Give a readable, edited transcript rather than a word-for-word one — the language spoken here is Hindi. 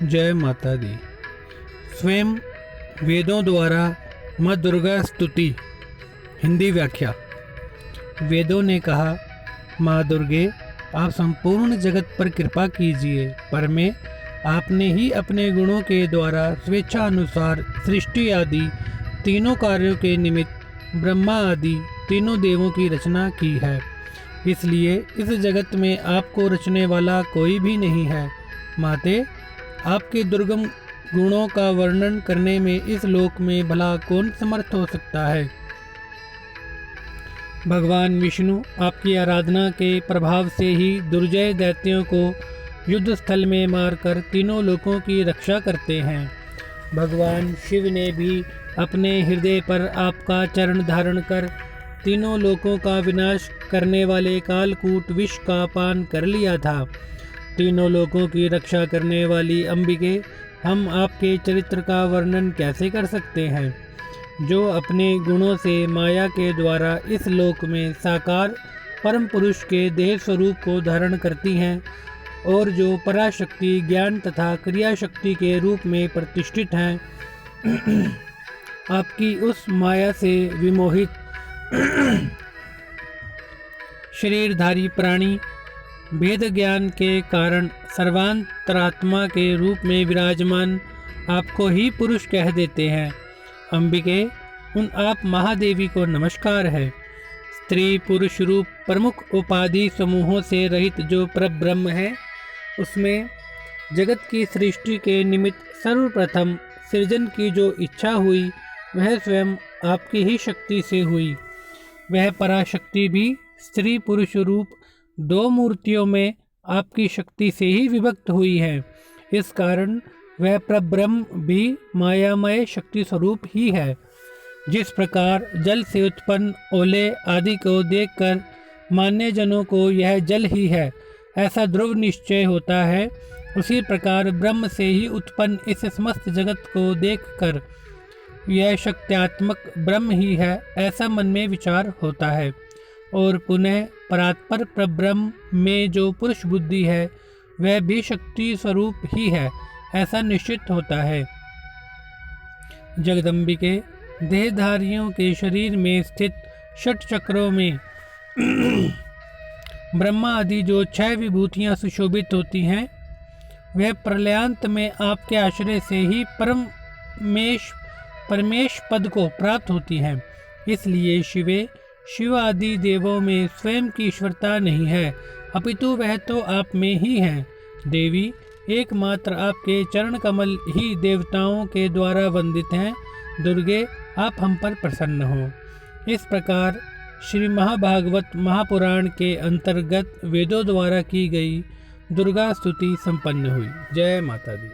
जय माता दी। स्वयं वेदों द्वारा माँ दुर्गा स्तुति। हिंदी व्याख्या। वेदों ने कहा, माँ दुर्गे आप संपूर्ण जगत पर कृपा कीजिए। पर में आपने ही अपने गुणों के द्वारा स्वेच्छा अनुसार सृष्टि आदि तीनों कार्यों के निमित्त ब्रह्मा आदि तीनों देवों की रचना की है। इसलिए इस जगत में आपको रचने वाला कोई भी नहीं है। माते, आपके दुर्गम गुणों का वर्णन करने में इस लोक में भला कौन समर्थ हो सकता है। भगवान विष्णु आपकी आराधना के प्रभाव से ही दुर्जय दैत्यों को युद्ध स्थल में मारकर तीनों लोकों की रक्षा करते हैं। भगवान शिव ने भी अपने हृदय पर आपका चरण धारण कर तीनों लोकों का विनाश करने वाले कालकूट विष का पान कर लिया था। तीनों लोकों की रक्षा करने वाली अंबिके, हम आपके चरित्र का वर्णन कैसे कर सकते हैं, जो अपने गुणों से माया के द्वारा इस लोक में साकार परम पुरुष के देह स्वरूप को धारण करती हैं और जो पराशक्ति ज्ञान तथा क्रिया शक्ति के रूप में प्रतिष्ठित हैं। आपकी उस माया से विमोहित शरीरधारी प्राणी भेद ज्ञान के कारण सर्वांतरात्मा के रूप में विराजमान आपको ही पुरुष कह देते हैं। अंबिके, उन आप महादेवी को नमस्कार है। स्त्री पुरुष रूप प्रमुख उपाधि समूहों से रहित जो परब्रह्म है, उसमें जगत की सृष्टि के निमित्त सर्वप्रथम सृजन की जो इच्छा हुई वह स्वयं आपकी ही शक्ति से हुई। वह पराशक्ति भी स्त्री पुरुष रूप दो मूर्तियों में आपकी शक्ति से ही विभक्त हुई है। इस कारण वह परब्रह्म भी मायामय शक्ति स्वरूप ही है। जिस प्रकार जल से उत्पन्न ओले आदि को देखकर मान्य जनों को यह जल ही है ऐसा ध्रुव निश्चय होता है, उसी प्रकार ब्रह्म से ही उत्पन्न इस समस्त जगत को देखकर यह शक्त्यात्मक ब्रह्म ही है ऐसा मन में विचार होता है। और पुनः परात्पर परब्रह्म में जो पुरुष बुद्धि है वह भी शक्ति स्वरूप ही है ऐसा निश्चित होता है। जगदम्बिके, देहधारियों के शरीर में स्थित षट चक्रों में ब्रह्मा आदि जो 6 विभूतियां सुशोभित होती हैं, वह प्रलयांत में आपके आश्रय से ही परमेश पद को प्राप्त होती हैं। इसलिए शिव आदि देवों में स्वयं की ईश्वरता नहीं है, अपितु वह तो आप में ही है। देवी, एकमात्र आपके चरण कमल ही देवताओं के द्वारा वंदित हैं। दुर्गे, आप हम पर प्रसन्न हो। इस प्रकार श्री महाभागवत महापुराण के अंतर्गत वेदों द्वारा की गई दुर्गा स्तुति संपन्न हुई। जय माता दी।